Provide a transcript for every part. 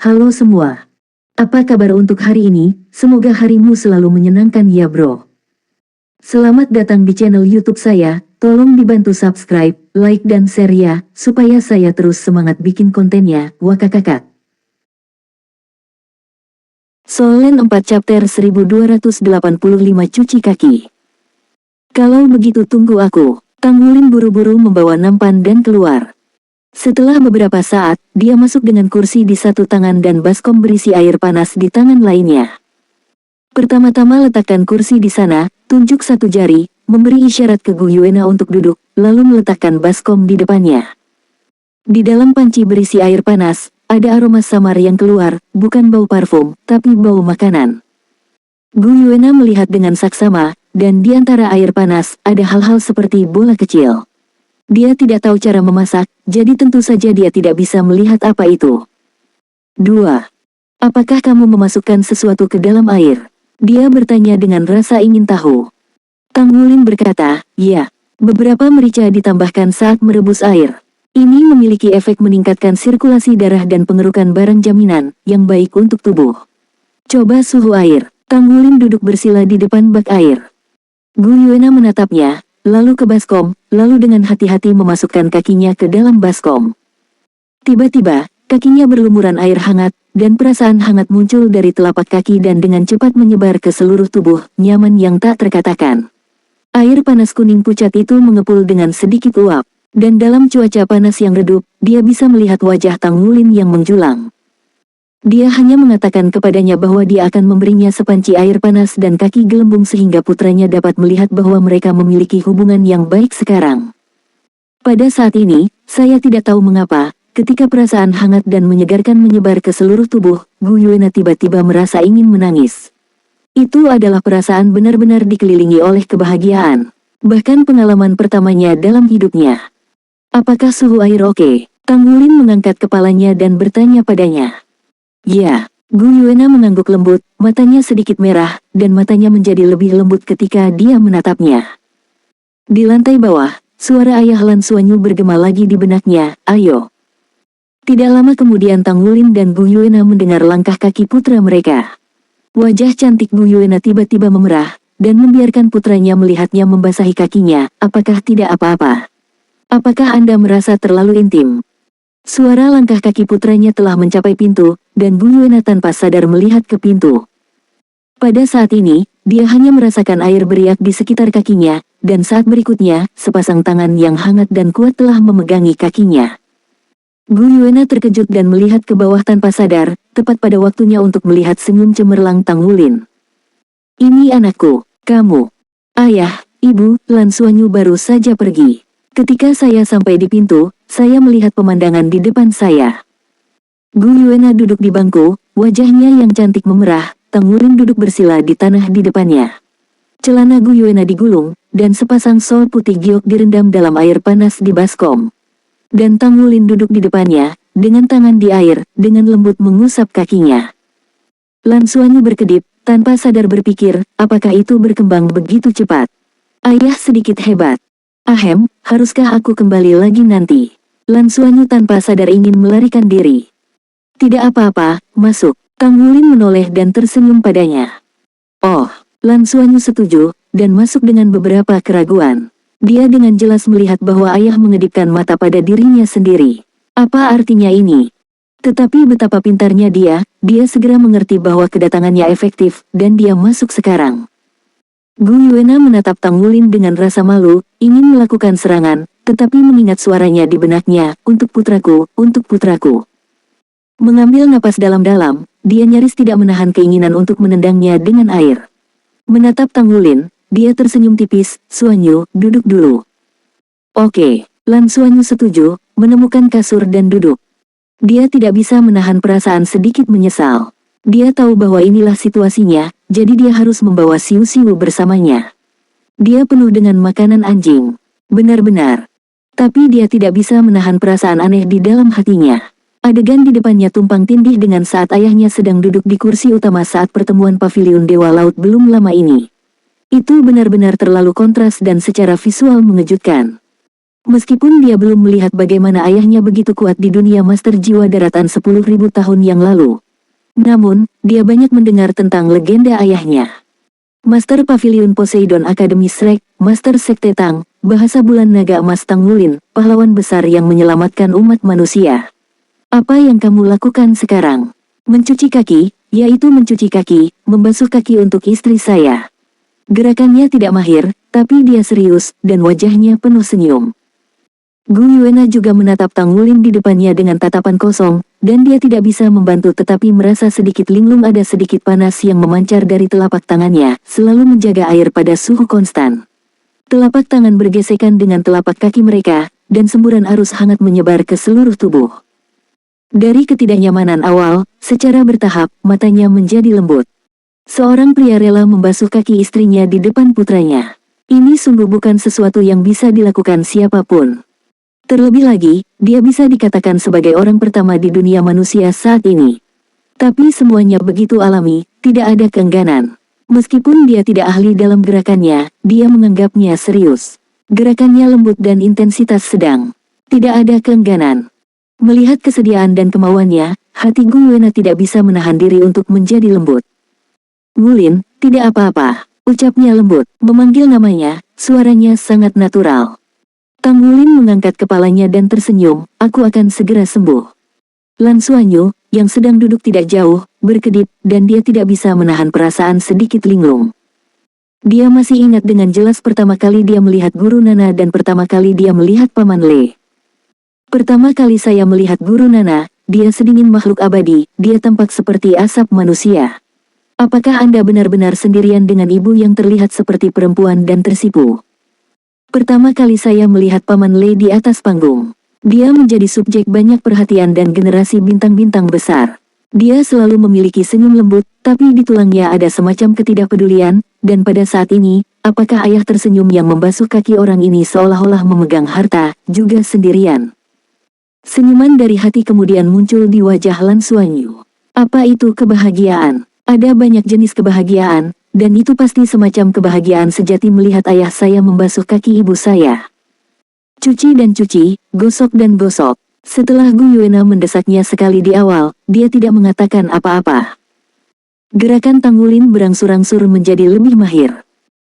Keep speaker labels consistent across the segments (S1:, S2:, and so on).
S1: Halo semua. Apa kabar untuk hari ini? Semoga harimu selalu menyenangkan ya bro. Selamat datang di channel YouTube saya. Tolong dibantu subscribe, like dan share ya, supaya saya terus semangat bikin kontennya. Wakakakak. Solen 4 chapter 1285 cuci kaki. Kalau begitu tunggu aku. Tanggulin buru-buru membawa nampan dan keluar. Setelah beberapa saat, dia masuk dengan kursi di satu tangan dan baskom berisi air panas di tangan lainnya. Pertama-tama letakkan kursi di sana, tunjuk satu jari, memberi isyarat ke Gu Yuena untuk duduk, lalu meletakkan baskom di depannya. Di dalam panci berisi air panas, ada aroma samar yang keluar, bukan bau parfum, tapi bau makanan. Gu Yuena melihat dengan saksama, dan di antara air panas, ada hal-hal seperti bola kecil. Dia tidak tahu cara memasak, jadi tentu saja dia tidak bisa melihat apa itu. 2. Apakah kamu memasukkan sesuatu ke dalam air? Dia bertanya dengan rasa ingin tahu. Tanggulin berkata, ya. Beberapa merica ditambahkan saat merebus air. Ini memiliki efek meningkatkan sirkulasi darah dan pengerukan barang jaminan, yang baik untuk tubuh. Coba suhu air. Tanggulin duduk bersila di depan bak air. Gu Yuena menatapnya, lalu ke baskom, lalu dengan hati-hati memasukkan kakinya ke dalam baskom. Tiba-tiba, kakinya berlumuran air hangat, dan perasaan hangat muncul dari telapak kaki dan dengan cepat menyebar ke seluruh tubuh, nyaman yang tak terkatakan. Air panas kuning pucat itu mengepul dengan sedikit uap, dan dalam cuaca panas yang redup, dia bisa melihat wajah Tanggulin yang menjulang. Dia hanya mengatakan kepadanya bahwa dia akan memberinya sepanci air panas dan kaki gelembung sehingga putranya dapat melihat bahwa mereka memiliki hubungan yang baik sekarang. Pada saat ini, saya tidak tahu mengapa, ketika perasaan hangat dan menyegarkan menyebar ke seluruh tubuh, Gu Yuena tiba-tiba merasa ingin menangis. Itu adalah perasaan benar-benar dikelilingi oleh kebahagiaan. Bahkan pengalaman pertamanya dalam hidupnya. Apakah suhu air oke? Tanggulin mengangkat kepalanya dan bertanya padanya. Ya, Gu Yuena mengangguk lembut, matanya sedikit merah, dan matanya menjadi lebih lembut ketika dia menatapnya. Di lantai bawah, suara ayah Lan Suanyu bergema lagi di benaknya, ayo. Tidak lama kemudian Tanggulin dan Gu Yuena mendengar langkah kaki putra mereka. Wajah cantik Gu Yuena tiba-tiba memerah, dan membiarkan putranya melihatnya membasahi kakinya, apakah tidak apa-apa? Apakah Anda merasa terlalu intim? Suara langkah kaki putranya telah mencapai pintu, dan Gu Yuena tanpa sadar melihat ke pintu. Pada saat ini, dia hanya merasakan air beriak di sekitar kakinya, dan saat berikutnya, sepasang tangan yang hangat dan kuat telah memegangi kakinya. Gu Yuena terkejut dan melihat ke bawah tanpa sadar, tepat pada waktunya untuk melihat senyum cemerlang Tanggulin. Ini anakku, kamu. Ayah, ibu, Lan Suanyu baru saja pergi. Ketika saya sampai di pintu, saya melihat pemandangan di depan saya. Gu Yuena duduk di bangku, wajahnya yang cantik memerah, Tanggulin duduk bersila di tanah di depannya. Celana Gu Yuena digulung, dan sepasang sol putih giok direndam dalam air panas di baskom. Dan Tanggulin duduk di depannya, dengan tangan di air, dengan lembut mengusap kakinya. Lan Suanyu berkedip, tanpa sadar berpikir, apakah itu berkembang begitu cepat? Ayah sedikit hebat. Ahem, haruskah aku kembali lagi nanti? Lan Suanyu tanpa sadar ingin melarikan diri. Tidak apa-apa, masuk. Tanggulin menoleh dan tersenyum padanya. Oh, Lan Suanyu setuju, dan masuk dengan beberapa keraguan. Dia dengan jelas melihat bahwa ayah mengedipkan mata pada dirinya sendiri. Apa artinya ini? Tetapi betapa pintarnya dia segera mengerti bahwa kedatangannya efektif, dan dia masuk sekarang. Gu Yuena menatap Tanggulin dengan rasa malu, ingin melakukan serangan, tetapi mengingat suaranya di benaknya, untuk putraku, untuk putraku. Mengambil napas dalam-dalam, dia nyaris tidak menahan keinginan untuk menendangnya dengan air. Menatap Tanggulin, dia tersenyum tipis, Suanyu, duduk dulu. Oke, Lan Suanyu setuju, menemukan kasur dan duduk. Dia tidak bisa menahan perasaan sedikit menyesal. Dia tahu bahwa inilah situasinya, jadi dia harus membawa Siu-Siu bersamanya. Dia penuh dengan makanan anjing. Benar-benar. Tapi dia tidak bisa menahan perasaan aneh di dalam hatinya. Adegan di depannya tumpang tindih dengan saat ayahnya sedang duduk di kursi utama saat pertemuan paviliun Dewa Laut belum lama ini. Itu benar-benar terlalu kontras dan secara visual mengejutkan. Meskipun dia belum melihat bagaimana ayahnya begitu kuat di dunia master jiwa daratan 10.000 tahun yang lalu. Namun, dia banyak mendengar tentang legenda ayahnya. Master Pavilion Poseidon Academy Shrek, Master Sekte Tang, bahasa bulan naga emas Tang Wulin, pahlawan besar yang menyelamatkan umat manusia. Apa yang kamu lakukan sekarang? Mencuci kaki, yaitu mencuci kaki, membasuh kaki untuk istri saya. Gerakannya tidak mahir, tapi dia serius, dan wajahnya penuh senyum. Gu Yuena juga menatap Tang Wulin di depannya dengan tatapan kosong, dan dia tidak bisa membantu tetapi merasa sedikit linglung, ada sedikit panas yang memancar dari telapak tangannya, selalu menjaga air pada suhu konstan. Telapak tangan bergesekan dengan telapak kaki mereka, dan semburan arus hangat menyebar ke seluruh tubuh. Dari ketidaknyamanan awal, secara bertahap, matanya menjadi lembut. Seorang pria rela membasuh kaki istrinya di depan putranya. Ini sungguh bukan sesuatu yang bisa dilakukan siapapun. Terlebih lagi, dia bisa dikatakan sebagai orang pertama di dunia manusia saat ini. Tapi semuanya begitu alami, tidak ada keengganan. Meskipun dia tidak ahli dalam gerakannya, dia menganggapnya serius. Gerakannya lembut dan intensitas sedang. Tidak ada keengganan. Melihat kesediaan dan kemauannya, hati Gu Yuena tidak bisa menahan diri untuk menjadi lembut. "Wulin, tidak apa-apa," ucapnya lembut, memanggil namanya, suaranya sangat natural. Tang Wulin mengangkat kepalanya dan tersenyum, "Aku akan segera sembuh." Lan Xuanyu, yang sedang duduk tidak jauh, berkedip, dan dia tidak bisa menahan perasaan sedikit linglung. Dia masih ingat dengan jelas pertama kali dia melihat Guru Nana dan pertama kali dia melihat Paman Le. Pertama kali saya melihat Guru Nana, dia sedingin makhluk abadi, dia tampak seperti asap manusia. Apakah Anda benar-benar sendirian dengan ibu yang terlihat seperti perempuan dan tersipu? Pertama kali saya melihat Paman Le di atas panggung. Dia menjadi subjek banyak perhatian dan generasi bintang-bintang besar. Dia selalu memiliki senyum lembut, tapi di tulangnya ada semacam ketidakpedulian, dan pada saat ini, apakah ayah tersenyum yang membasuh kaki orang ini seolah-olah memegang harta, juga sendirian? Senyuman dari hati kemudian muncul di wajah Lan Xuanyu. Apa itu kebahagiaan? Ada banyak jenis kebahagiaan, dan itu pasti semacam kebahagiaan sejati melihat ayah saya membasuh kaki ibu saya. Cuci dan cuci, gosok dan gosok. Setelah Gu Yuena mendesaknya sekali di awal, dia tidak mengatakan apa-apa. Gerakan Tang Wulin berangsur-angsur menjadi lebih mahir.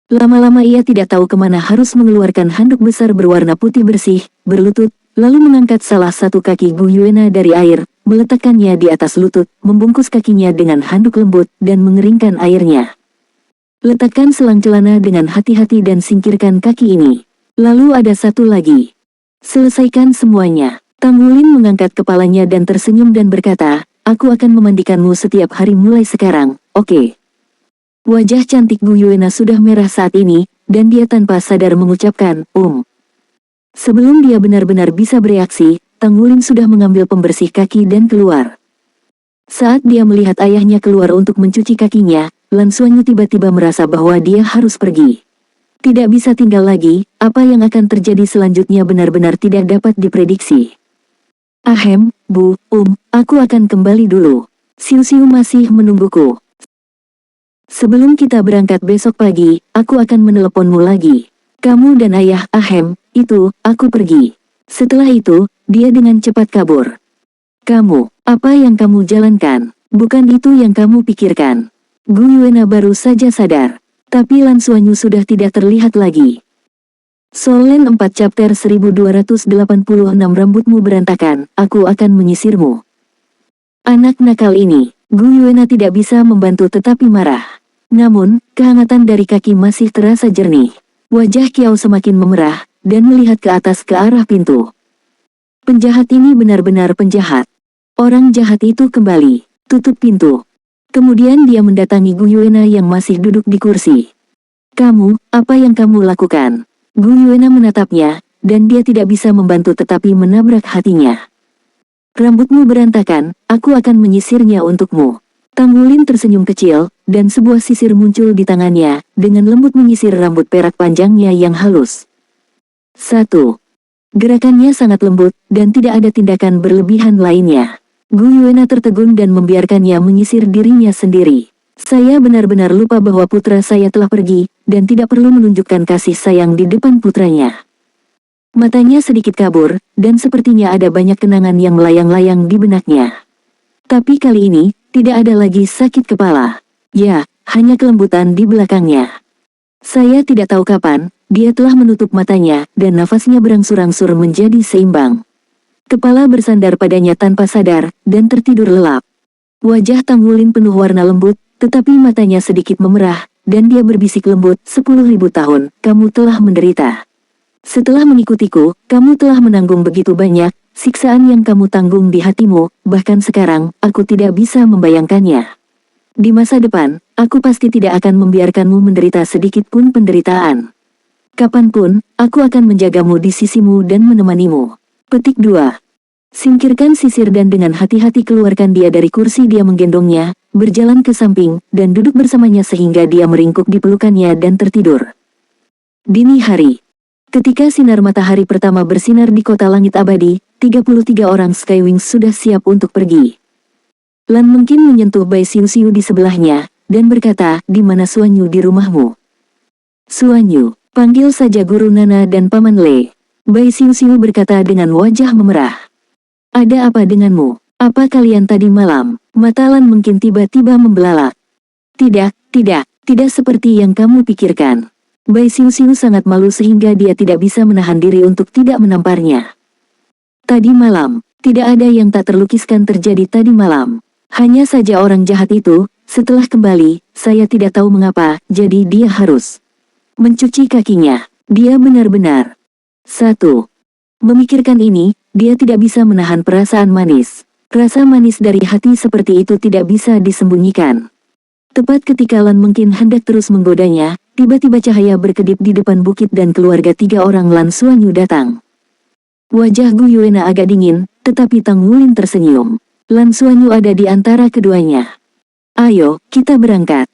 S1: Lama-lama ia tidak tahu kemana harus mengeluarkan handuk besar berwarna putih bersih, berlutut, lalu mengangkat salah satu kaki Gu Yuena dari air, meletakkannya di atas lutut, membungkus kakinya dengan handuk lembut, dan mengeringkan airnya. Letakkan selang celana dengan hati-hati dan singkirkan kaki ini. Lalu ada satu lagi. Selesaikan semuanya. Tang Wulin mengangkat kepalanya dan tersenyum dan berkata, "Aku akan memandikanmu setiap hari mulai sekarang, oke?" Wajah cantik Gu Yuena sudah merah saat ini, dan dia tanpa sadar mengucapkan, Sebelum dia benar-benar bisa bereaksi, Tang Wulin sudah mengambil pembersih kaki dan keluar. Saat dia melihat ayahnya keluar untuk mencuci kakinya, Lan Xuanyu tiba-tiba merasa bahwa dia harus pergi. Tidak bisa tinggal lagi, apa yang akan terjadi selanjutnya benar-benar tidak dapat diprediksi. "Ahem, Bu, aku akan kembali dulu. Siu-siu masih menungguku. Sebelum kita berangkat besok pagi, aku akan meneleponmu lagi. Kamu dan ayah, aku pergi." Setelah itu, dia dengan cepat kabur. "Kamu, apa yang kamu jalankan? Bukan itu yang kamu pikirkan." Gu Yuena baru saja sadar. Tapi Lan Xuanyu sudah tidak terlihat lagi. Solen 4 chapter 1286 Rambutmu berantakan, aku akan menyisirmu. Anak nakal ini, Gu Yuena tidak bisa membantu tetapi marah. Namun, kehangatan dari kaki masih terasa jernih. Wajah Kiao semakin memerah, dan melihat ke atas ke arah pintu. Penjahat ini benar-benar penjahat. Orang jahat itu kembali, tutup pintu. Kemudian dia mendatangi Gu Yuena yang masih duduk di kursi. "Kamu, apa yang kamu lakukan?" Gu Yuena menatapnya, dan dia tidak bisa membantu tetapi menabrak hatinya. "Rambutmu berantakan, aku akan menyisirnya untukmu." Tang Wulin tersenyum kecil, dan sebuah sisir muncul di tangannya, dengan lembut menyisir rambut perak panjangnya yang halus. 1. Gerakannya sangat lembut, dan tidak ada tindakan berlebihan lainnya. Gu Yuena tertegun dan membiarkannya menyisir dirinya sendiri. "Saya benar-benar lupa bahwa putra saya telah pergi, dan tidak perlu menunjukkan kasih sayang di depan putranya." Matanya sedikit kabur, dan sepertinya ada banyak kenangan yang melayang-layang di benaknya. Tapi kali ini, tidak ada lagi sakit kepala. Ya, hanya kelembutan di belakangnya. Saya tidak tahu kapan, dia telah menutup matanya, dan nafasnya berangsur-angsur menjadi seimbang. Kepala bersandar padanya tanpa sadar, dan tertidur lelap. Wajah Tang Wulin penuh warna lembut, tetapi matanya sedikit memerah, dan dia berbisik lembut, 10.000 tahun, kamu telah menderita. Setelah mengikutiku, kamu telah menanggung begitu banyak, siksaan yang kamu tanggung di hatimu, bahkan sekarang, aku tidak bisa membayangkannya. Di masa depan, aku pasti tidak akan membiarkanmu menderita sedikit pun penderitaan. Kapanpun, aku akan menjagamu di sisimu dan menemanimu. Petik 2. Singkirkan sisir dan dengan hati-hati keluarkan dia dari kursi. Dia menggendongnya, berjalan ke samping, dan duduk bersamanya sehingga dia meringkuk di pelukannya dan tertidur. Dini hari. Ketika sinar matahari pertama bersinar di kota langit abadi, 33 orang Skywings sudah siap untuk pergi. Lan mungkin menyentuh Bai Xiu di sebelahnya, dan berkata, di mana Suanyu di rumahmu? Suanyu, panggil saja Guru Nana dan Paman Le. Bai Xiu berkata dengan wajah memerah. Ada apa denganmu? Apa kalian tadi malam? Mata Lan mungkin tiba-tiba membelalak. Tidak seperti yang kamu pikirkan. Bai Xiu sangat malu sehingga dia tidak bisa menahan diri untuk tidak menamparnya. Tadi malam, tidak ada yang tak terlukiskan terjadi tadi malam. Hanya saja orang jahat itu, setelah kembali, saya tidak tahu mengapa, jadi dia harus mencuci kakinya. Dia benar-benar 1. Memikirkan ini, dia tidak bisa menahan perasaan manis. Rasa manis dari hati seperti itu tidak bisa disembunyikan. Tepat ketika Lan mungkin hendak terus menggodanya, tiba-tiba cahaya berkedip di depan bukit dan keluarga 3 orang Lan Suanyu datang. Wajah Gu Yuena agak dingin, tetapi Tang Wulin tersenyum. Lan Suanyu ada di antara keduanya. Ayo, kita berangkat.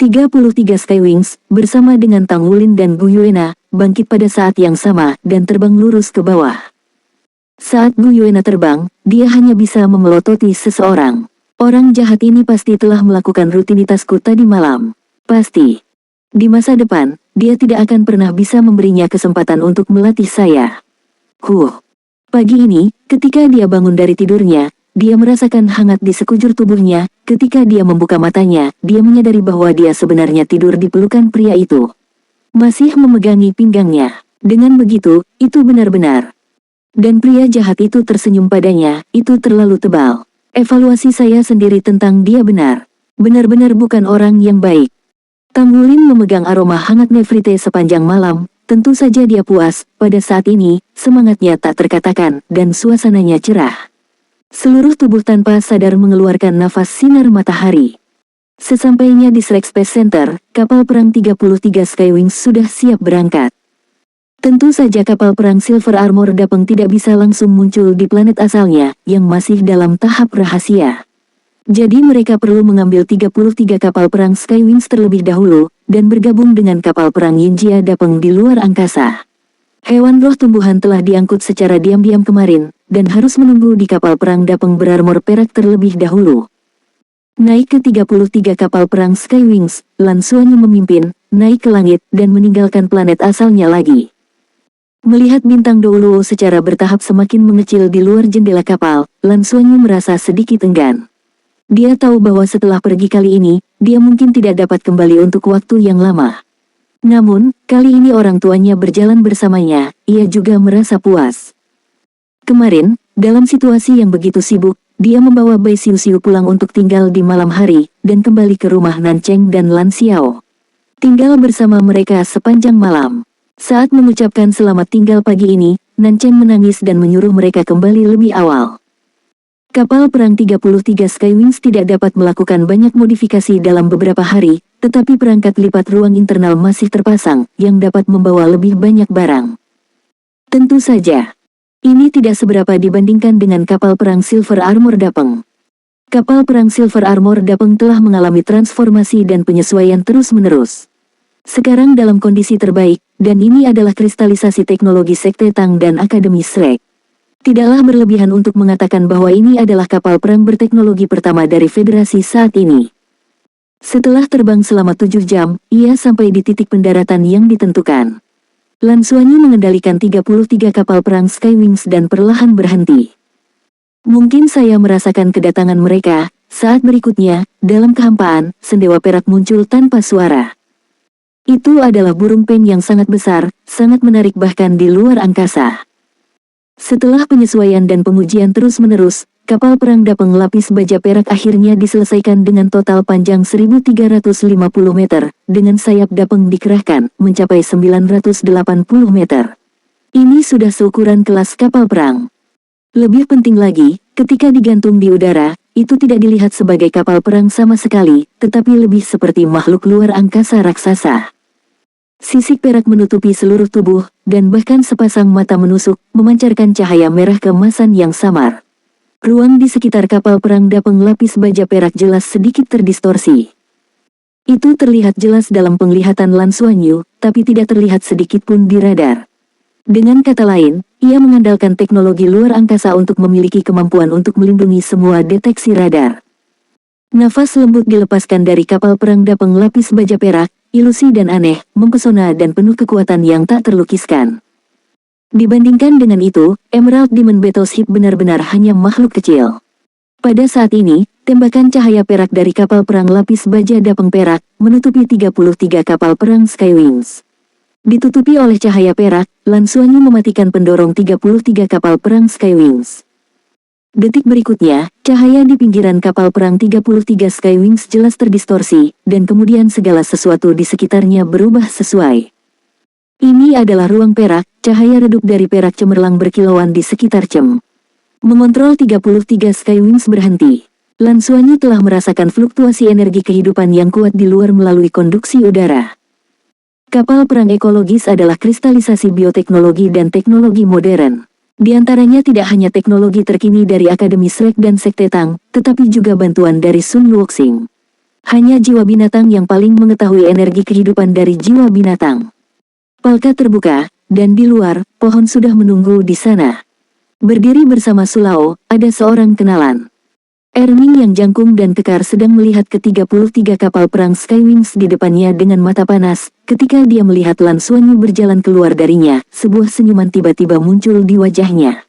S1: 33 Skywings, bersama dengan Tang Wulin dan Gu Yuena, bangkit pada saat yang sama, dan terbang lurus ke bawah. Saat Gu Yuena terbang, dia hanya bisa memelototi seseorang. Orang jahat ini pasti telah melakukan rutinitasku tadi malam. Pasti. Di masa depan, dia tidak akan pernah bisa memberinya kesempatan untuk melatih saya. Pagi ini, ketika dia bangun dari tidurnya, dia merasakan hangat di sekujur tubuhnya. Ketika dia membuka matanya, dia menyadari bahwa dia sebenarnya tidur di pelukan pria itu. Masih memegangi pinggangnya. Dengan begitu, itu benar-benar. Dan pria jahat itu tersenyum padanya, itu terlalu tebal. Evaluasi saya sendiri tentang dia benar-benar bukan orang yang baik. Tang Wulin memegang aroma hangat Nefrite sepanjang malam, tentu saja dia puas, pada saat ini, semangatnya tak terkatakan, dan suasananya cerah. Seluruh tubuh tanpa sadar mengeluarkan nafas sinar matahari. Sesampainya di Shrek Space Center, kapal perang 33 Skywings sudah siap berangkat. Tentu saja kapal perang Silver Armor Dapeng tidak bisa langsung muncul di planet asalnya, yang masih dalam tahap rahasia. Jadi mereka perlu mengambil 33 kapal perang Skywings terlebih dahulu, dan bergabung dengan kapal perang Yinjia Dapeng di luar angkasa. Hewan roh tumbuhan telah diangkut secara diam-diam kemarin, dan harus menunggu di kapal perang Dapeng berarmor perak terlebih dahulu. Naik ke 33 kapal perang Skywings, Lan Suanyu memimpin, naik ke langit, dan meninggalkan planet asalnya lagi. Melihat bintang Douluo secara bertahap semakin mengecil di luar jendela kapal, Lan Suanyu merasa sedikit enggan. Dia tahu bahwa setelah pergi kali ini, dia mungkin tidak dapat kembali untuk waktu yang lama. Namun, kali ini orang tuanya berjalan bersamanya, ia juga merasa puas. Kemarin, dalam situasi yang begitu sibuk, dia membawa Bai Xiu pulang untuk tinggal di malam hari, dan kembali ke rumah Nan Cheng dan Lan Xiao. Tinggal bersama mereka sepanjang malam. Saat mengucapkan selamat tinggal pagi ini, Nan Cheng menangis dan menyuruh mereka kembali lebih awal. Kapal perang 33 Skywings tidak dapat melakukan banyak modifikasi dalam beberapa hari, tetapi perangkat lipat ruang internal masih terpasang, yang dapat membawa lebih banyak barang. Tentu saja, ini tidak seberapa dibandingkan dengan kapal perang Silver Armor Dapeng. Kapal perang Silver Armor Dapeng telah mengalami transformasi dan penyesuaian terus-menerus. Sekarang dalam kondisi terbaik, dan ini adalah kristalisasi teknologi Sekte Tang dan Akademi Shrek. Tidaklah berlebihan untuk mengatakan bahwa ini adalah kapal perang berteknologi pertama dari Federasi saat ini. Setelah terbang selama 7 jam, ia sampai di titik pendaratan yang ditentukan. Lan Xuanyu mengendalikan 33 kapal perang Skywings dan perlahan berhenti. Mungkin saya merasakan kedatangan mereka. Saat berikutnya, dalam kehampaan, sendewa perak muncul tanpa suara. Itu adalah burung pen yang sangat besar, sangat menarik bahkan di luar angkasa. Setelah penyesuaian dan pengujian terus-menerus, kapal perang Dapeng lapis baja perak akhirnya diselesaikan dengan total panjang 1350 meter, dengan sayap Dapeng dikerahkan, mencapai 980 meter. Ini sudah seukuran kelas kapal perang. Lebih penting lagi, ketika digantung di udara, itu tidak dilihat sebagai kapal perang sama sekali, tetapi lebih seperti makhluk luar angkasa raksasa. Sisik perak menutupi seluruh tubuh, dan bahkan sepasang mata menusuk, memancarkan cahaya merah keemasan yang samar. Ruang di sekitar kapal perang Dapeng lapis baja perak jelas sedikit terdistorsi. Itu terlihat jelas dalam penglihatan Lan Xuanyu, tapi tidak terlihat sedikit pun di radar. Dengan kata lain, ia mengandalkan teknologi luar angkasa untuk memiliki kemampuan untuk melindungi semua deteksi radar. Nafas lembut dilepaskan dari kapal perang Dapeng lapis baja perak, ilusi dan aneh, mempesona dan penuh kekuatan yang tak terlukiskan. Dibandingkan dengan itu, Emerald Demon Battleship benar-benar hanya makhluk kecil. Pada saat ini, tembakan cahaya perak dari kapal perang lapis baja Dapeng perak, menutupi 33 kapal perang Skywings. Ditutupi oleh cahaya perak, Lan Xuanyu mematikan pendorong 33 kapal perang Skywings. Detik berikutnya, cahaya di pinggiran kapal perang 33 Skywings jelas terdistorsi, dan kemudian segala sesuatu di sekitarnya berubah sesuai. Ini adalah ruang perak, cahaya redup dari perak cemerlang berkilauan di sekitar Cem. Mengontrol 33 Skywings berhenti. Lan Xuanyu telah merasakan fluktuasi energi kehidupan yang kuat di luar melalui konduksi udara. Kapal perang ekologis adalah kristalisasi bioteknologi dan teknologi modern. Di antaranya tidak hanya teknologi terkini dari Akademi Shrek dan Sekte Tang, tetapi juga bantuan dari Sun Luoxing. Hanya jiwa binatang yang paling mengetahui energi kehidupan dari jiwa binatang. Palka terbuka, dan di luar, pohon sudah menunggu di sana. Berdiri bersama Sulao, ada seorang kenalan. Erming yang jangkung dan kekar sedang melihat ke-33 kapal perang Skywings di depannya dengan mata panas. Ketika dia melihat Lan Xuanyu berjalan keluar darinya, sebuah senyuman tiba-tiba muncul di wajahnya.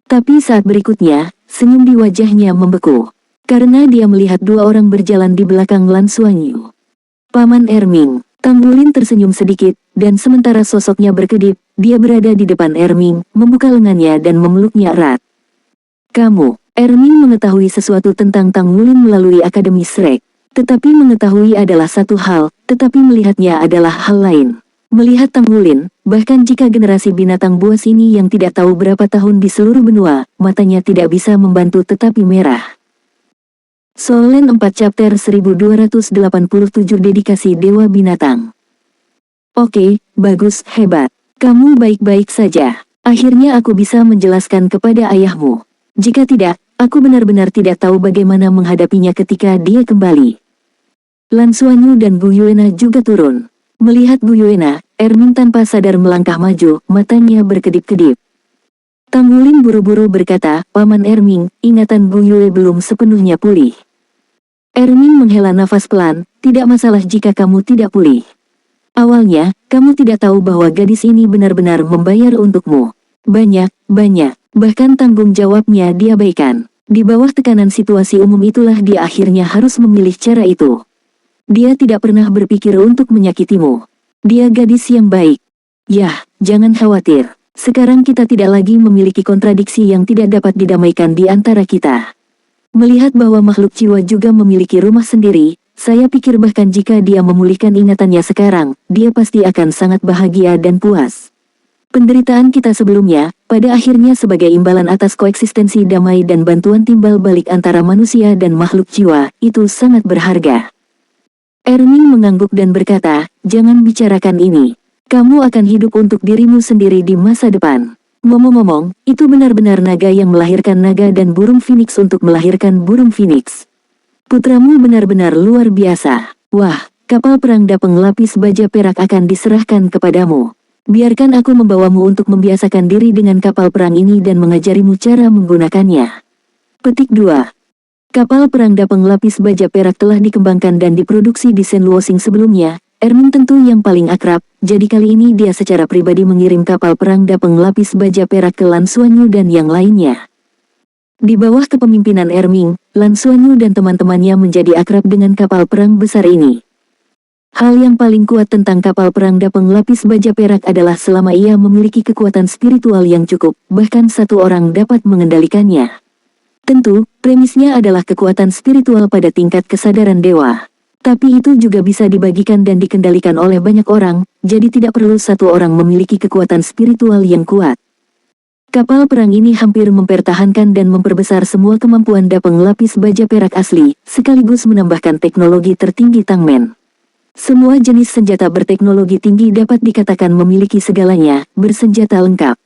S1: Tapi saat berikutnya, senyum di wajahnya membeku. Karena dia melihat dua orang berjalan di belakang Lan Xuanyu. Paman Erming, Tang Wulin tersenyum sedikit, dan sementara sosoknya berkedip, dia berada di depan Erming, membuka lengannya dan memeluknya erat. Kamu, Erming mengetahui sesuatu tentang Tang Wulin melalui Akademi Shrek. Tetapi mengetahui adalah satu hal, tetapi melihatnya adalah hal lain. Melihat Tang Wulin, bahkan jika generasi binatang buas ini yang tidak tahu berapa tahun di seluruh benua, matanya tidak bisa membantu tetapi merah. Soul Land 4 Chapter 1287 Dedikasi Dewa Binatang. Oke, bagus, hebat. Kamu baik-baik saja. Akhirnya aku bisa menjelaskan kepada ayahmu. Jika tidak, aku benar-benar tidak tahu bagaimana menghadapinya ketika dia kembali. Lan Xuanyu dan Bu Yuena juga turun. Melihat Bu Yuena, Erming tanpa sadar melangkah maju, matanya berkedip-kedip. Tang Wulin buru-buru berkata, Paman Erming, ingatan Bu Yue belum sepenuhnya pulih. Erming menghela nafas pelan, tidak masalah jika kamu tidak pulih. Awalnya, kamu tidak tahu bahwa gadis ini benar-benar membayar untukmu. Banyak, bahkan tanggung jawabnya diabaikan. Di bawah tekanan situasi umum itulah dia akhirnya harus memilih cara itu. Dia tidak pernah berpikir untuk menyakitimu. Dia gadis yang baik. Yah, jangan khawatir. Sekarang kita tidak lagi memiliki kontradiksi yang tidak dapat didamaikan di antara kita. Melihat bahwa makhluk jiwa juga memiliki rumah sendiri, saya pikir bahkan jika dia memulihkan ingatannya sekarang, dia pasti akan sangat bahagia dan puas. Penderitaan kita sebelumnya, pada akhirnya sebagai imbalan atas koeksistensi damai dan bantuan timbal balik antara manusia dan makhluk jiwa, itu sangat berharga. Erming mengangguk dan berkata, jangan bicarakan ini. Kamu akan hidup untuk dirimu sendiri di masa depan. Ngomong-ngomong, itu benar-benar naga yang melahirkan naga dan burung phoenix untuk melahirkan burung phoenix. Putramu benar-benar luar biasa. Wah, kapal perang Dapeng lapis baja perak akan diserahkan kepadamu. Biarkan aku membawamu untuk membiasakan diri dengan kapal perang ini dan mengajarimu cara menggunakannya. Petik 2. Kapal perang Dapeng lapis baja perak telah dikembangkan dan diproduksi di Sun Luoxing sebelumnya. Ermin tentu yang paling akrab, jadi kali ini dia secara pribadi mengirim kapal perang Dapeng lapis baja perak ke Lan Xuanyu dan yang lainnya. Di bawah kepemimpinan Erming, Lan Xuanyu dan teman-temannya menjadi akrab dengan kapal perang besar ini. Hal yang paling kuat tentang kapal perang Dapeng lapis baja perak adalah selama ia memiliki kekuatan spiritual yang cukup, bahkan satu orang dapat mengendalikannya. Tentu, premisnya adalah kekuatan spiritual pada tingkat kesadaran dewa. Tapi itu juga bisa dibagikan dan dikendalikan oleh banyak orang, jadi tidak perlu satu orang memiliki kekuatan spiritual yang kuat. Kapal perang ini hampir mempertahankan dan memperbesar semua kemampuan Dapeng lapis baja perak asli, sekaligus menambahkan teknologi tertinggi Tangmen. Semua jenis senjata berteknologi tinggi dapat dikatakan memiliki segalanya, bersenjata lengkap.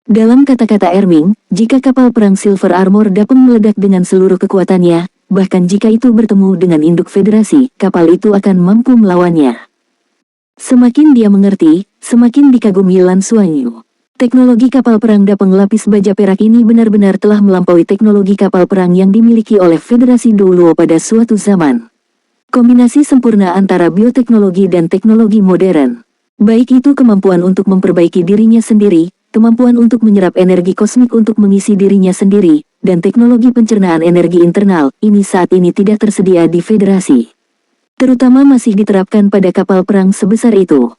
S1: Dalam kata-kata Erming, jika kapal perang Silver Armor dapat meledak dengan seluruh kekuatannya, bahkan jika itu bertemu dengan induk federasi, kapal itu akan mampu melawannya. Semakin dia mengerti, semakin dikagumi Lan Xuanyu. Teknologi kapal perang Dapeng lapis baja perak ini benar-benar telah melampaui teknologi kapal perang yang dimiliki oleh Federasi Douluo pada suatu zaman. Kombinasi sempurna antara bioteknologi dan teknologi modern. Baik itu kemampuan untuk memperbaiki dirinya sendiri, kemampuan untuk menyerap energi kosmik untuk mengisi dirinya sendiri, dan teknologi pencernaan energi internal, ini saat ini tidak tersedia di Federasi. Terutama masih diterapkan pada kapal perang sebesar itu.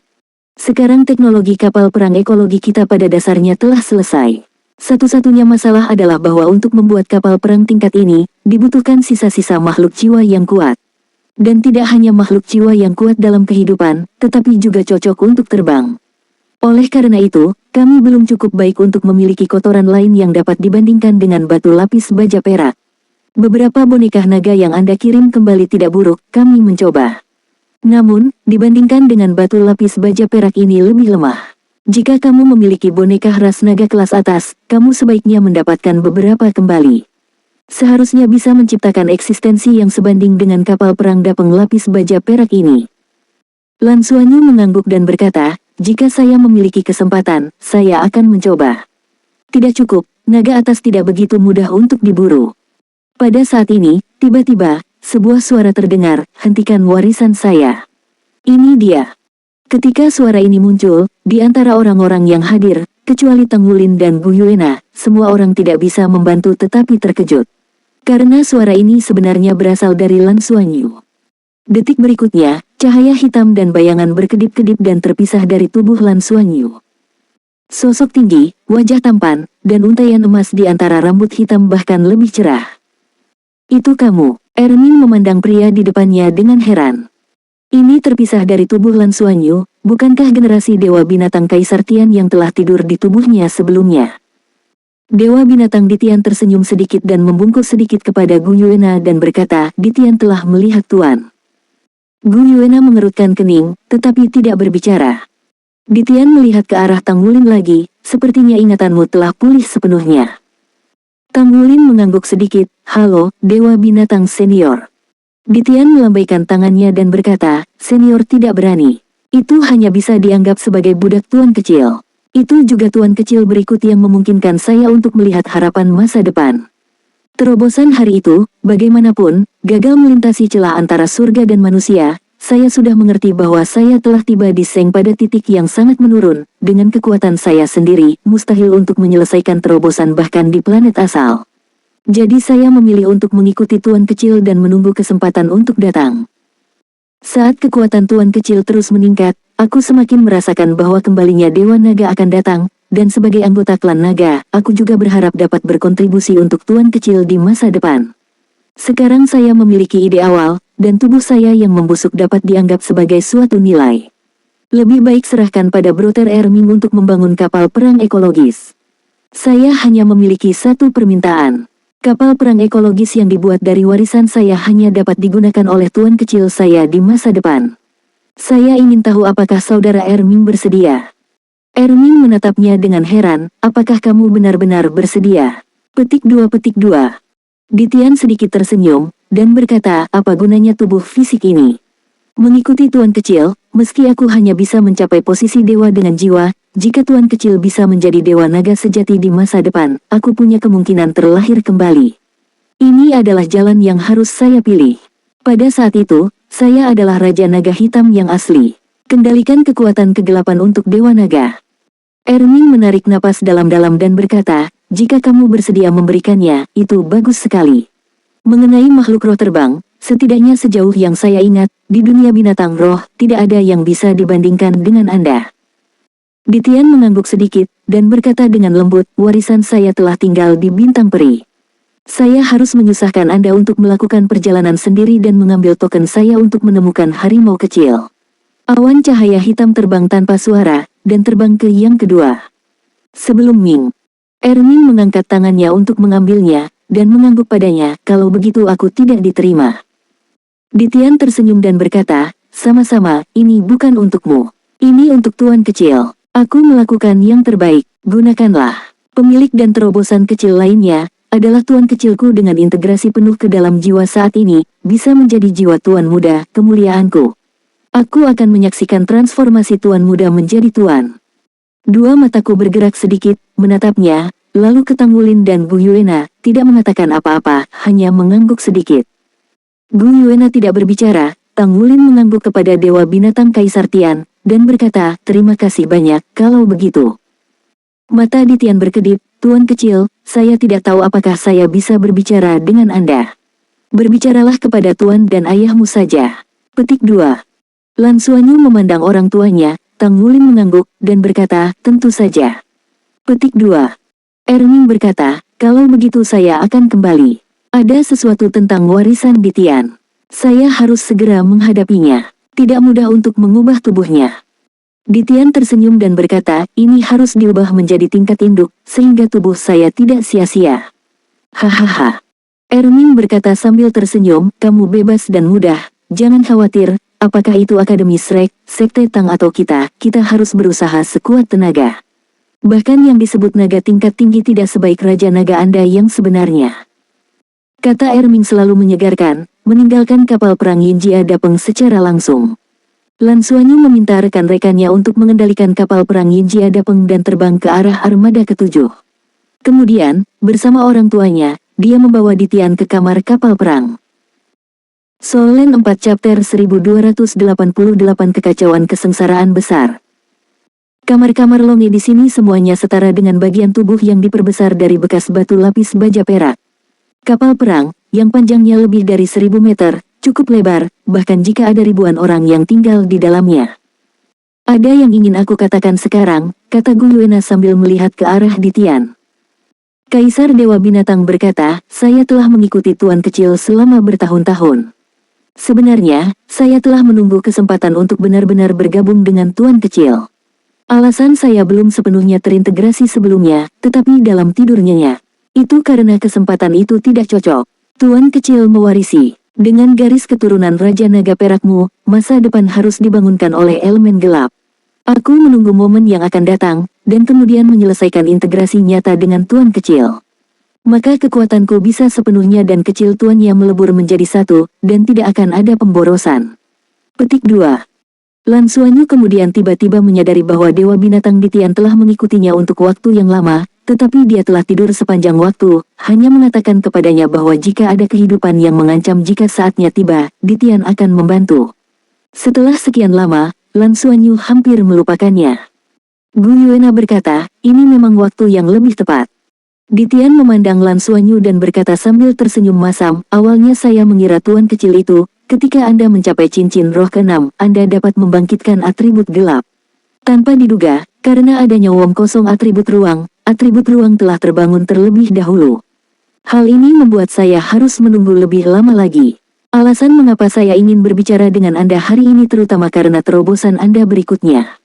S1: Sekarang teknologi kapal perang ekologi kita pada dasarnya telah selesai. Satu-satunya masalah adalah bahwa untuk membuat kapal perang tingkat ini, dibutuhkan sisa-sisa makhluk jiwa yang kuat. Dan tidak hanya makhluk jiwa yang kuat dalam kehidupan, tetapi juga cocok untuk terbang. Oleh karena itu, kami belum cukup baik untuk memiliki kotoran lain yang dapat dibandingkan dengan batu lapis baja perak. Beberapa boneka naga yang Anda kirim kembali tidak buruk, kami mencoba. Namun, dibandingkan dengan batu lapis baja perak ini lebih lemah. Jika kamu memiliki boneka ras naga kelas atas, kamu sebaiknya mendapatkan beberapa kembali. Seharusnya bisa menciptakan eksistensi yang sebanding dengan kapal perang Dapeng lapis baja perak ini. Lan Xuanyu mengangguk dan berkata, jika saya memiliki kesempatan, saya akan mencoba. Tidak cukup, naga atas tidak begitu mudah untuk diburu. Pada saat ini, tiba-tiba, sebuah suara terdengar, hentikan warisan saya. Ini dia. Ketika suara ini muncul, di antara orang-orang yang hadir, kecuali Tang Wulin dan Gu Yuena, semua orang tidak bisa membantu tetapi terkejut. Karena suara ini sebenarnya berasal dari Lan Xuanyu. Detik berikutnya, cahaya hitam dan bayangan berkedip-kedip dan terpisah dari tubuh Lan Xuanyu. Sosok tinggi, wajah tampan, dan untaian emas di antara rambut hitam bahkan lebih cerah. Itu kamu, Ermin memandang pria di depannya dengan heran. Ini terpisah dari tubuh Lan Xuanyu, bukankah generasi Dewa Binatang Kaisar Tian yang telah tidur di tubuhnya sebelumnya? Dewa Binatang di Tian tersenyum sedikit dan membungkuk sedikit kepada Gu Yuena dan berkata, Di Tian telah melihat Tuan. Gu Yuena mengerutkan kening, tetapi tidak berbicara. Di Tian melihat ke arah Tang Wulin lagi, sepertinya ingatanmu telah pulih sepenuhnya. Tang Wulin mengangguk sedikit, halo, Dewa Binatang Senior. Di Tian melambaikan tangannya dan berkata, Senior tidak berani. Itu hanya bisa dianggap sebagai budak tuan kecil. Itu juga tuan kecil berikut yang memungkinkan saya untuk melihat harapan masa depan. Terobosan hari itu, bagaimanapun, gagal melintasi celah antara surga dan manusia, saya sudah mengerti bahwa saya telah tiba di Seng pada titik yang sangat menurun, dengan kekuatan saya sendiri, mustahil untuk menyelesaikan terobosan bahkan di planet asal. Jadi saya memilih untuk mengikuti tuan kecil dan menunggu kesempatan untuk datang. Saat kekuatan tuan kecil terus meningkat, aku semakin merasakan bahwa kembalinya Dewa Naga akan datang, dan sebagai anggota klan naga, aku juga berharap dapat berkontribusi untuk tuan kecil di masa depan. Sekarang saya memiliki ide awal, dan tubuh saya yang membusuk dapat dianggap sebagai suatu nilai. Lebih baik serahkan pada Brother Erming untuk membangun kapal perang ekologis. Saya hanya memiliki satu permintaan. Kapal perang ekologis yang dibuat dari warisan saya hanya dapat digunakan oleh tuan kecil saya di masa depan. Saya ingin tahu apakah saudara Erming bersedia. Erming menatapnya dengan heran, apakah kamu benar-benar bersedia? Petik 2. Di Tian sedikit tersenyum, dan berkata, apa gunanya tubuh fisik ini? Mengikuti tuan kecil, meski aku hanya bisa mencapai posisi dewa dengan jiwa, jika tuan kecil bisa menjadi dewa naga sejati di masa depan, aku punya kemungkinan terlahir kembali. Ini adalah jalan yang harus saya pilih. Pada saat itu, saya adalah Raja Naga Hitam yang asli. Kendalikan kekuatan kegelapan untuk Dewa Naga. Erming menarik napas dalam-dalam dan berkata, jika kamu bersedia memberikannya, itu bagus sekali. Mengenai makhluk roh terbang, setidaknya sejauh yang saya ingat, di dunia binatang roh, tidak ada yang bisa dibandingkan dengan Anda. Ditian mengangguk sedikit, dan berkata dengan lembut, warisan saya telah tinggal di Bintang Peri. Saya harus menyusahkan Anda untuk melakukan perjalanan sendiri dan mengambil token saya untuk menemukan harimau kecil. Awan cahaya hitam terbang tanpa suara, dan terbang ke yang kedua. Sebelum Ming, Erming mengangkat tangannya untuk mengambilnya, dan mengangguk padanya, kalau begitu aku tidak diterima. Ditian tersenyum dan berkata, sama-sama, ini bukan untukmu. Ini untuk Tuan Kecil. Aku melakukan yang terbaik, gunakanlah. Pemilik dan terobosan kecil lainnya, adalah Tuan Kecilku dengan integrasi penuh ke dalam jiwa saat ini, bisa menjadi jiwa Tuan Muda, kemuliaanku. Aku akan menyaksikan transformasi Tuan Muda menjadi Tuan. Dua mataku bergerak sedikit, menatapnya, lalu ke Tanggulin dan Gu Yuena, tidak mengatakan apa-apa, hanya mengangguk sedikit. Gu Yuena tidak berbicara, Tanggulin mengangguk kepada Dewa Binatang Kaisar Tian, dan berkata, terima kasih banyak, kalau begitu. Mata Ditian berkedip, Tuan Kecil, saya tidak tahu apakah saya bisa berbicara dengan Anda. Berbicaralah kepada Tuan dan ayahmu saja. Petik 2. Lan Xuanyu memandang orang tuanya, Tanggulin mengangguk, dan berkata, tentu saja. Petik 2. Erming berkata, kalau begitu saya akan kembali. Ada sesuatu tentang warisan Ditian. Saya harus segera menghadapinya. Tidak mudah untuk mengubah tubuhnya. Ditian tersenyum dan berkata, ini harus diubah menjadi tingkat induk, sehingga tubuh saya tidak sia-sia. Hahaha. Erming berkata sambil tersenyum, kamu bebas dan mudah, jangan khawatir, apakah itu Akademi Shrek, Sekte Tang atau kita harus berusaha sekuat tenaga. Bahkan yang disebut naga tingkat tinggi tidak sebaik Raja Naga Anda yang sebenarnya. Kata Erming selalu menyegarkan, meninggalkan kapal perang Yinjia Dapeng secara langsung. Lan Xuanyu meminta rekan-rekannya untuk mengendalikan kapal perang Yinjia Dapeng dan terbang ke arah armada ke-7. Kemudian, bersama orang tuanya, dia membawa Ditian ke kamar kapal perang. Solen 4 Chapter 1288 Kekacauan Kesengsaraan Besar. Kamar-kamar Longe di sini semuanya setara dengan bagian tubuh yang diperbesar dari bekas batu lapis baja perak. Kapal perang, yang panjangnya lebih dari 1000 meter, cukup lebar, bahkan jika ada ribuan orang yang tinggal di dalamnya. Ada yang ingin aku katakan sekarang, kata Gu Yuena sambil melihat ke arah Ditian. Kaisar Dewa Binatang berkata, saya telah mengikuti Tuan Kecil selama bertahun-tahun. Sebenarnya, saya telah menunggu kesempatan untuk benar-benar bergabung dengan Tuan Kecil. Alasan saya belum sepenuhnya terintegrasi sebelumnya, tetapi dalam tidurnya. Itu karena kesempatan itu tidak cocok. Tuan Kecil mewarisi. Dengan garis keturunan Raja Naga Perakmu, masa depan harus dibangunkan oleh elemen gelap. Aku menunggu momen yang akan datang, dan kemudian menyelesaikan integrasi nyata dengan Tuan Kecil. Maka kekuatanku bisa sepenuhnya dan kecil tuannya melebur menjadi satu, dan tidak akan ada pemborosan. Petik 2. Lan Xuanyu kemudian tiba-tiba menyadari bahwa Dewa Binatang Ditian telah mengikutinya untuk waktu yang lama, tetapi dia telah tidur sepanjang waktu, hanya mengatakan kepadanya bahwa jika ada kehidupan yang mengancam jika saatnya tiba, Ditian akan membantu. Setelah sekian lama, Lan Xuanyu hampir melupakannya. Gu Yuena berkata, ini memang waktu yang lebih tepat. Ditian memandang Lan Xuanyu dan berkata sambil tersenyum masam, awalnya saya mengira Tuan Kecil itu, ketika Anda mencapai cincin roh ke-6, Anda dapat membangkitkan atribut gelap. Tanpa diduga, karena adanya wong kosong atribut ruang telah terbangun terlebih dahulu. Hal ini membuat saya harus menunggu lebih lama lagi. Alasan mengapa saya ingin berbicara dengan Anda hari ini terutama karena terobosan Anda berikutnya.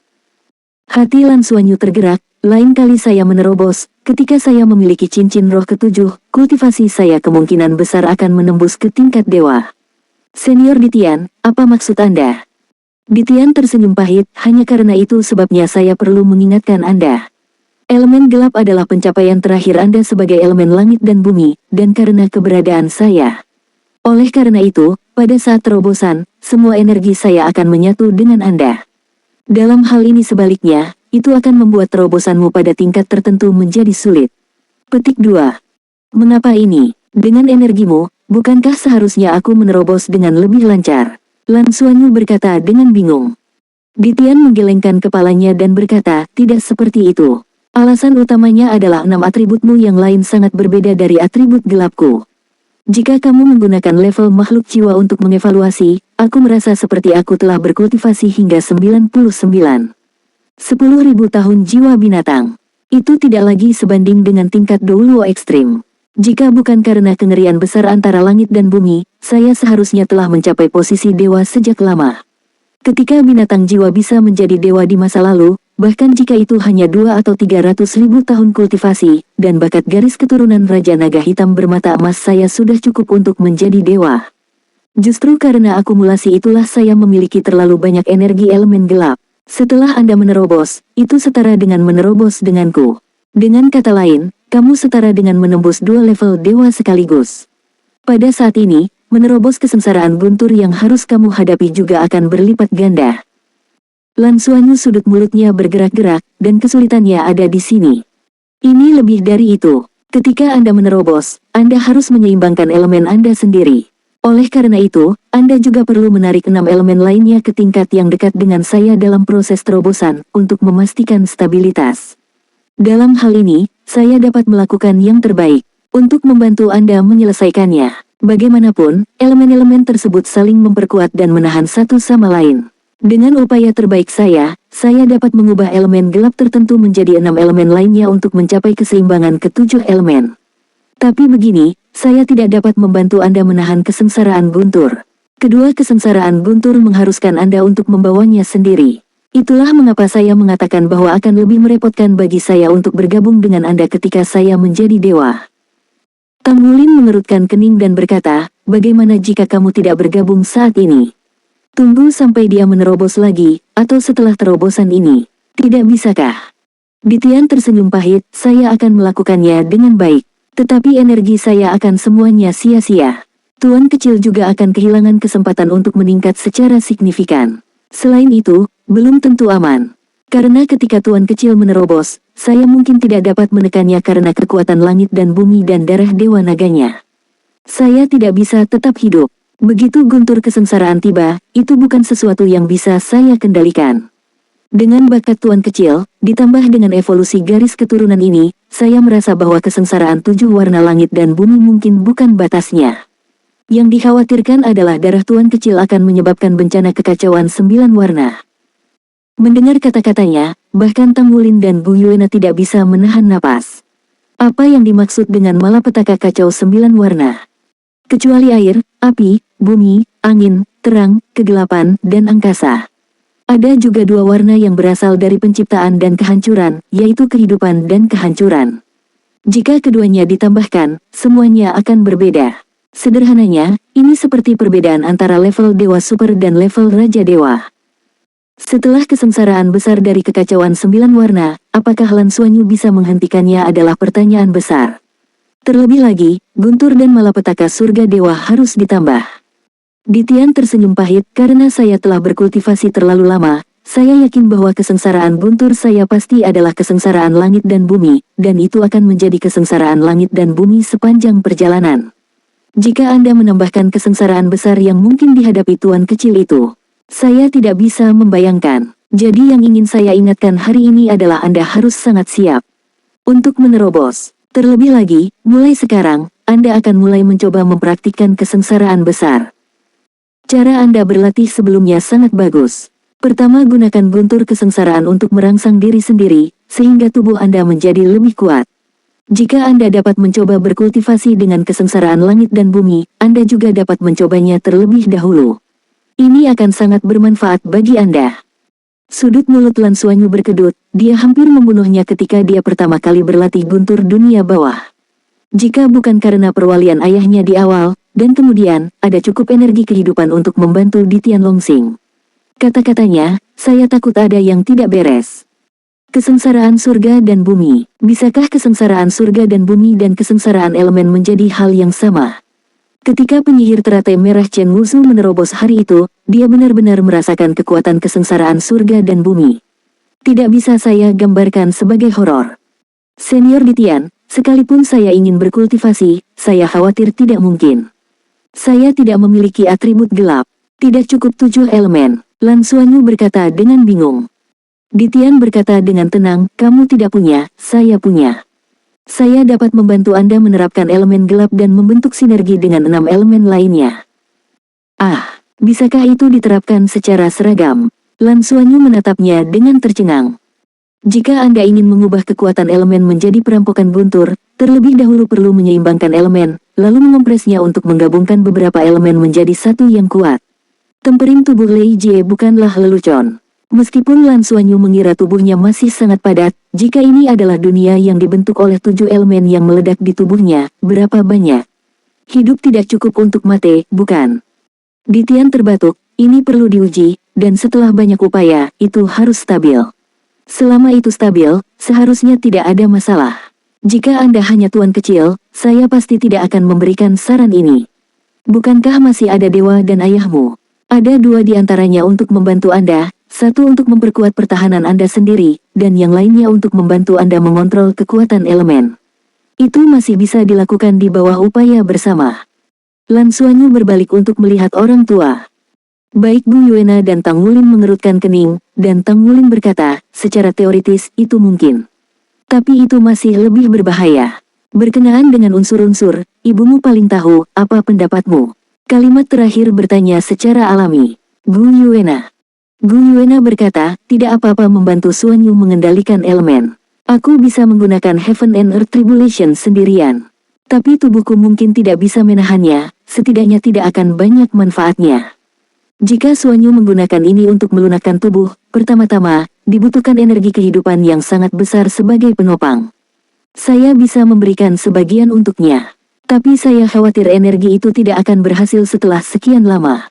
S1: Hati Lan Xuanyu tergerak, lain kali saya menerobos, ketika saya memiliki cincin roh ke-7, kultivasi saya kemungkinan besar akan menembus ke tingkat dewa. Senior Ditian, apa maksud Anda? Ditian tersenyum pahit, hanya karena itu sebabnya saya perlu mengingatkan Anda. Elemen gelap adalah pencapaian terakhir Anda sebagai elemen langit dan bumi, dan karena keberadaan saya. Oleh karena itu, pada saat terobosan, semua energi saya akan menyatu dengan Anda. Dalam hal ini sebaliknya, itu akan membuat terobosanmu pada tingkat tertentu menjadi sulit. Petik 2. Mengapa ini? Dengan energimu, bukankah seharusnya aku menerobos dengan lebih lancar? Lan Xuanyu berkata dengan bingung. Ditian menggelengkan kepalanya dan berkata, tidak seperti itu. Alasan utamanya adalah 6 atributmu yang lain sangat berbeda dari atribut gelapku. Jika kamu menggunakan level makhluk jiwa untuk mengevaluasi, aku merasa seperti aku telah berkultivasi hingga 99. 10.000 tahun jiwa binatang. Itu tidak lagi sebanding dengan tingkat Douluo ekstrim. Jika bukan karena kengerian besar antara langit dan bumi, saya seharusnya telah mencapai posisi dewa sejak lama. Ketika binatang jiwa bisa menjadi dewa di masa lalu, bahkan jika itu hanya 2 atau 300.000 tahun kultivasi, dan bakat garis keturunan Raja Naga Hitam bermata emas saya sudah cukup untuk menjadi dewa. Justru karena akumulasi itulah saya memiliki terlalu banyak energi elemen gelap. Setelah Anda menerobos, itu setara dengan menerobos denganku. Dengan kata lain, kamu setara dengan menembus 2 level dewa sekaligus. Pada saat ini, menerobos kesengsaraan guntur yang harus kamu hadapi juga akan berlipat ganda. Lan Xuanyu sudut mulutnya bergerak-gerak, dan kesulitannya ada di sini. Ini lebih dari itu. Ketika Anda menerobos, Anda harus menyeimbangkan elemen Anda sendiri. Oleh karena itu, Anda juga perlu menarik 6 elemen lainnya ke tingkat yang dekat dengan saya dalam proses terobosan, untuk memastikan stabilitas. Dalam hal ini, saya dapat melakukan yang terbaik, untuk membantu Anda menyelesaikannya. Bagaimanapun, elemen-elemen tersebut saling memperkuat dan menahan satu sama lain. Dengan upaya terbaik saya dapat mengubah elemen gelap tertentu menjadi 6 elemen lainnya untuk mencapai keseimbangan ke-7 elemen. Tapi begini, saya tidak dapat membantu Anda menahan kesengsaraan guntur. Kedua kesengsaraan guntur mengharuskan Anda untuk membawanya sendiri. Itulah mengapa saya mengatakan bahwa akan lebih merepotkan bagi saya untuk bergabung dengan Anda ketika saya menjadi dewa. Tang Wulin mengerutkan kening dan berkata, bagaimana jika kamu tidak bergabung saat ini? Tunggu sampai dia menerobos lagi, atau setelah terobosan ini. Tidak bisakah? Ditian tersenyum pahit, saya akan melakukannya dengan baik. Tetapi energi saya akan semuanya sia-sia. Tuan kecil juga akan kehilangan kesempatan untuk meningkat secara signifikan. Selain itu, belum tentu aman. Karena ketika Tuan kecil menerobos, saya mungkin tidak dapat menekannya karena kekuatan langit dan bumi dan darah dewa naganya. Saya tidak bisa tetap hidup. Begitu guntur kesengsaraan tiba, itu bukan sesuatu yang bisa saya kendalikan. Dengan bakat Tuan kecil, ditambah dengan evolusi garis keturunan ini, saya merasa bahwa kesengsaraan 7 warna langit dan bumi mungkin bukan batasnya. Yang dikhawatirkan adalah darah Tuan kecil akan menyebabkan bencana kekacauan 9 warna. Mendengar kata-katanya, bahkan Tang Wulin dan Bu Yuena tidak bisa menahan napas. Apa yang dimaksud dengan malapetaka kacau 9 warna? Kecuali air, api, bumi, angin, terang, kegelapan, dan angkasa. Ada juga 2 warna yang berasal dari penciptaan dan kehancuran, yaitu kehidupan dan kehancuran. Jika keduanya ditambahkan, semuanya akan berbeda. Sederhananya, ini seperti perbedaan antara level Dewa Super dan level Raja Dewa. Setelah kesengsaraan besar dari kekacauan 9 warna, apakah Lan Xuanyu bisa menghentikannya adalah pertanyaan besar. Terlebih lagi, guntur dan malapetaka surga dewa harus ditambah. Ditian tersenyum pahit, karena saya telah berkultivasi terlalu lama, saya yakin bahwa kesengsaraan guntur saya pasti adalah kesengsaraan langit dan bumi, dan itu akan menjadi kesengsaraan langit dan bumi sepanjang perjalanan. Jika Anda menambahkan kesengsaraan besar yang mungkin dihadapi Tuan kecil itu, saya tidak bisa membayangkan. Jadi yang ingin saya ingatkan hari ini adalah Anda harus sangat siap untuk menerobos. Terlebih lagi, mulai sekarang, Anda akan mulai mencoba mempraktikkan kesengsaraan besar. Cara Anda berlatih sebelumnya sangat bagus. Pertama, gunakan guntur kesengsaraan untuk merangsang diri sendiri, sehingga tubuh Anda menjadi lebih kuat. Jika Anda dapat mencoba berkultivasi dengan kesengsaraan langit dan bumi, Anda juga dapat mencobanya terlebih dahulu. Ini akan sangat bermanfaat bagi Anda. Sudut mulut Lan Xuanyu berkedut, dia hampir membunuhnya ketika dia pertama kali berlatih guntur dunia bawah. Jika bukan karena perwalian ayahnya di awal, dan kemudian, ada cukup energi kehidupan untuk membantu di Tianlongxing. Kata-katanya, saya takut ada yang tidak beres. Kesengsaraan surga dan bumi. Bisakah kesengsaraan surga dan bumi dan kesengsaraan elemen menjadi hal yang sama? Ketika penyihir teratai merah Chen Wusu menerobos hari itu, dia benar-benar merasakan kekuatan kesengsaraan surga dan bumi. Tidak bisa saya gambarkan sebagai horor. Senior Ditian, sekalipun saya ingin berkultivasi, saya khawatir tidak mungkin. Saya tidak memiliki atribut gelap. Tidak cukup 7 elemen, Lan Xuanyu berkata dengan bingung. Ditian berkata dengan tenang, kamu tidak punya, saya punya. Saya dapat membantu Anda menerapkan elemen gelap dan membentuk sinergi dengan 6 elemen lainnya. Ah, bisakah itu diterapkan secara seragam? Lan Xuanyu menatapnya dengan tercengang. Jika Anda ingin mengubah kekuatan elemen menjadi perampokan guntur, terlebih dahulu perlu menyeimbangkan elemen, lalu mengompresnya untuk menggabungkan beberapa elemen menjadi satu yang kuat. Tempering tubuh Lei Jie bukanlah lelucon. Meskipun Lan Xuanyu mengira tubuhnya masih sangat padat, jika ini adalah dunia yang dibentuk oleh 7 elemen yang meledak di tubuhnya, berapa banyak? Hidup tidak cukup untuk mate, bukan? Ditian terbatuk, ini perlu diuji, dan setelah banyak upaya, itu harus stabil. Selama itu stabil, seharusnya tidak ada masalah. Jika Anda hanya tuan kecil, saya pasti tidak akan memberikan saran ini. Bukankah masih ada dewa dan ayahmu? Ada 2 di antaranya untuk membantu Anda, satu untuk memperkuat pertahanan Anda sendiri, dan yang lainnya untuk membantu Anda mengontrol kekuatan elemen. Itu masih bisa dilakukan di bawah upaya bersama. Lan Xuanyu berbalik untuk melihat orang tua. Baik Bu Yuena dan Tang Wulin mengerutkan kening, dan Tang Wulin berkata, secara teoritis itu mungkin. Tapi itu masih lebih berbahaya. Berkenaan dengan unsur-unsur, ibumu paling tahu, apa pendapatmu? Kalimat terakhir bertanya secara alami. Gu Yuena. Gu Yuena berkata, tidak apa-apa membantu Xuanyu mengendalikan elemen. Aku bisa menggunakan Heaven and Earth Tribulation sendirian. Tapi tubuhku mungkin tidak bisa menahannya, setidaknya tidak akan banyak manfaatnya. Jika Xuanyu menggunakan ini untuk melunakkan tubuh, pertama-tama, dibutuhkan energi kehidupan yang sangat besar sebagai penopang. Saya bisa memberikan sebagian untuknya. Tapi saya khawatir energi itu tidak akan berhasil setelah sekian lama.